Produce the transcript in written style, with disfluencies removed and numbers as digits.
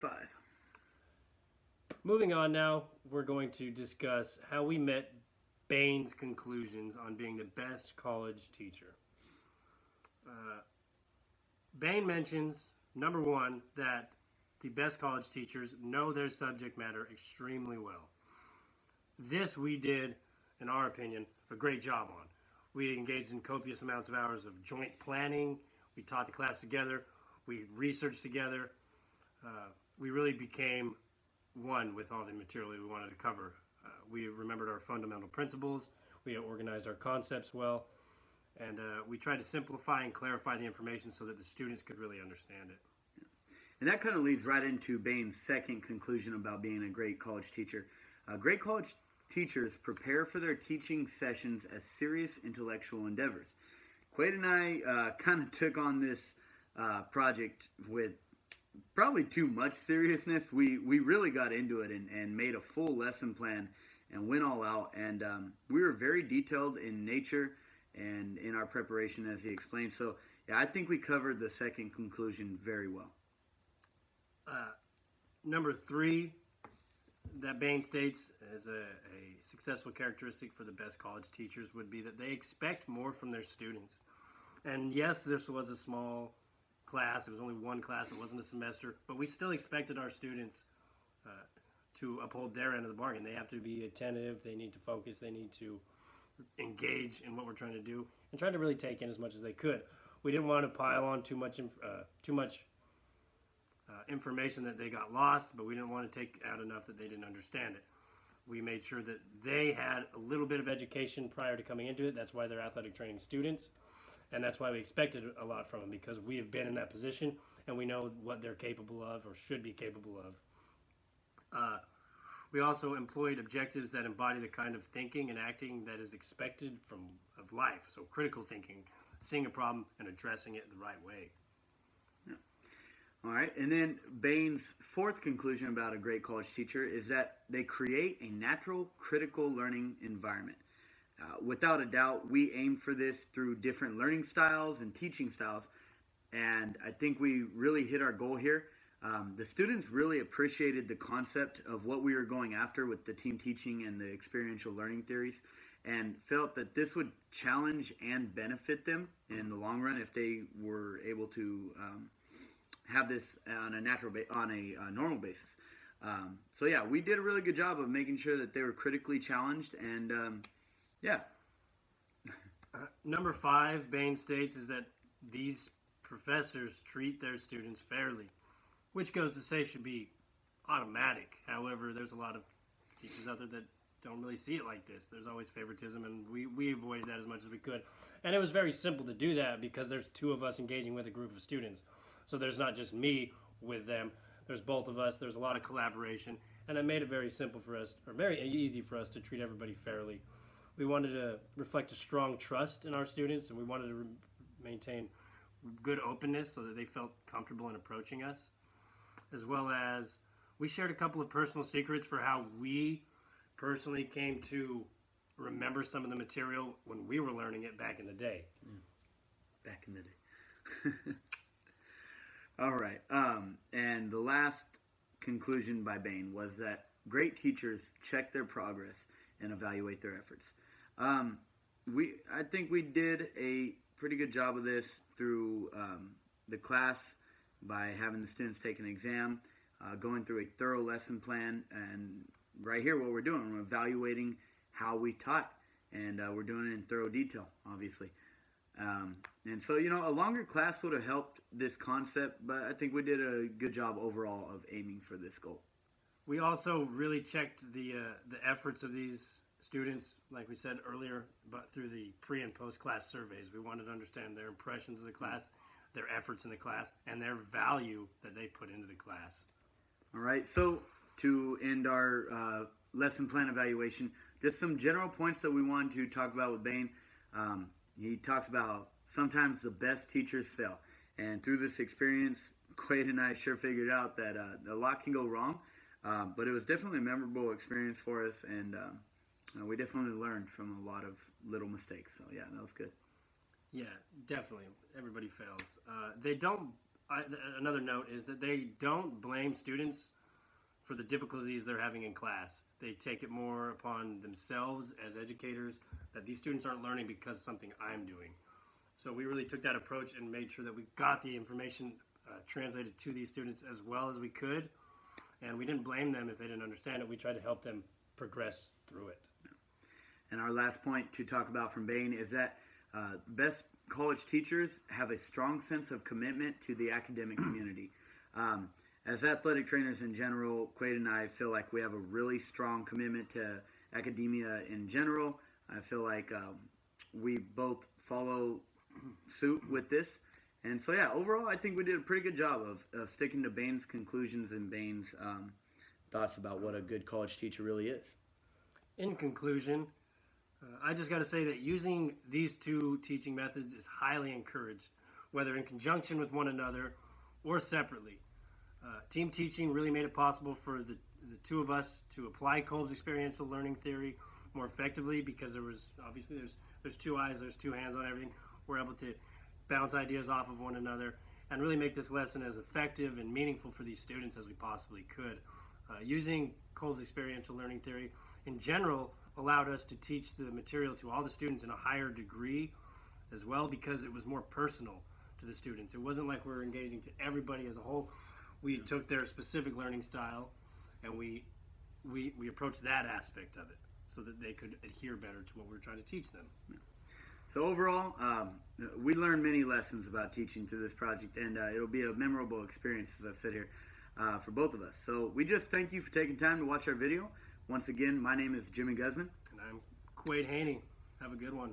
5. Moving on now, we're going to discuss how we met Bain's conclusions on being the best college teacher. Bain mentions, number one, that the best college teachers know their subject matter extremely well. This we did, in our opinion, a great job on. We engaged in copious amounts of hours of joint planning. We taught the class together. We researched together. We really became one with all the material we wanted to cover. We remembered our fundamental principles. We organized our concepts well. And we tried to simplify and clarify the information so that the students could really understand it. And that kind of leads right into Bain's second conclusion about being a great college teacher. Great college teachers prepare for their teaching sessions as serious intellectual endeavors. Quade and I kind of took on this project with probably too much seriousness. We really got into it and made a full lesson plan and went all out. And we were very detailed in nature and in our preparation, as he explained. So, yeah, I think we covered the second conclusion very well. Number 3 that Bain states as a successful characteristic for the best college teachers would be that they expect more from their students. And yes, this was a small class. It was only one class. It wasn't a semester. But we still expected our students to uphold their end of the bargain. They have to be attentive. They need to focus. They need to engage in what we're trying to do and try to really take in as much as they could. We didn't want to pile on too much information that they got lost, but we didn't want to take out enough that they didn't understand it. We made sure that they had a little bit of education prior to coming into it. That's why they're athletic training students, and that's why we expected a lot from them, because we have been in that position and we know what they're capable of or should be capable of. We also employed objectives that embody the kind of thinking and acting that is expected of life. So critical thinking, seeing a problem and addressing it the right way. Yeah. All right, and then Bain's fourth conclusion about a great college teacher is that they create a natural critical learning environment. Without a doubt, we aim for this through different learning styles and teaching styles, and I think we really hit our goal here. The students really appreciated the concept of what we were going after with the team teaching and the experiential learning theories, and felt that this would challenge and benefit them in the long run if they were able to have this on a normal basis. So yeah, we did a really good job of making sure that they were critically challenged, and yeah. Number 5, Bain states, is that these professors treat their students fairly, which goes to say should be automatic. However, there's a lot of teachers out there that don't really see it like this. There's always favoritism, and we avoided that as much as we could. And it was very simple to do that because there's 2 of us engaging with a group of students. So there's not just me with them. There's both of us. There's a lot of collaboration. And it made it very simple for us, or very easy for us to treat everybody fairly. We wanted to reflect a strong trust in our students, and we wanted to maintain good openness so that they felt comfortable in approaching us, as well as we shared a couple of personal secrets for how we personally came to remember some of the material when we were learning it back in the day. Back in the day. All right. And the last conclusion by Bain was that great teachers check their progress and evaluate their efforts. I think we did a pretty good job of this through the class by having the students take an exam, going through a thorough lesson plan, and right here what we're doing, we're evaluating how we taught, and we're doing it in thorough detail, obviously. And so, a longer class would have helped this concept, but I think we did a good job overall of aiming for this goal. We also really checked the efforts of these students, like we said earlier, but through the pre- and post-class surveys. We wanted to understand their impressions of the class, their efforts in the class, and their value that they put into the class. All right, so to end our lesson plan evaluation, just some general points that we wanted to talk about with Bain. He talks about sometimes the best teachers fail. And through this experience, Quade and I sure figured out that a lot can go wrong. But it was definitely a memorable experience for us, and we definitely learned from a lot of little mistakes. So yeah, that was good. Yeah, definitely. Everybody fails. They don't another note is that they don't blame students for the difficulties they're having in class. They take it more upon themselves as educators that these students aren't learning because of something I'm doing. So we really took that approach and made sure that we got the information translated to these students as well as we could. And we didn't blame them if they didn't understand it. We tried to help them progress through it. And our last point to talk about from Bain is that best college teachers have a strong sense of commitment to the academic community. As athletic trainers in general, Quade and I feel like we have a really strong commitment to academia in general. I feel like we both follow suit with this. And so, yeah, overall, I think we did a pretty good job of sticking to Bain's conclusions and Bain's thoughts about what a good college teacher really is. In conclusion, I just got to say that using these two teaching methods is highly encouraged, whether in conjunction with one another or separately. Team teaching really made it possible for the two of us to apply Kolb's experiential learning theory more effectively because there was obviously there's two eyes, there's two hands on everything. We're able to bounce ideas off of one another and really make this lesson as effective and meaningful for these students as we possibly could. Using Kolb's experiential learning theory in general allowed us to teach the material to all the students in a higher degree as well because it was more personal to the students. It wasn't like we were engaging to everybody as a whole. We took their specific learning style and we approached that aspect of it so that they could adhere better to what we were trying to teach them. So overall, we learned many lessons about teaching through this project, and it'll be a memorable experience, as I've said here, for both of us. So we just thank you for taking time to watch our video. Once again, my name is Jimmy Guzman. And I'm Quade Haney. Have a good one.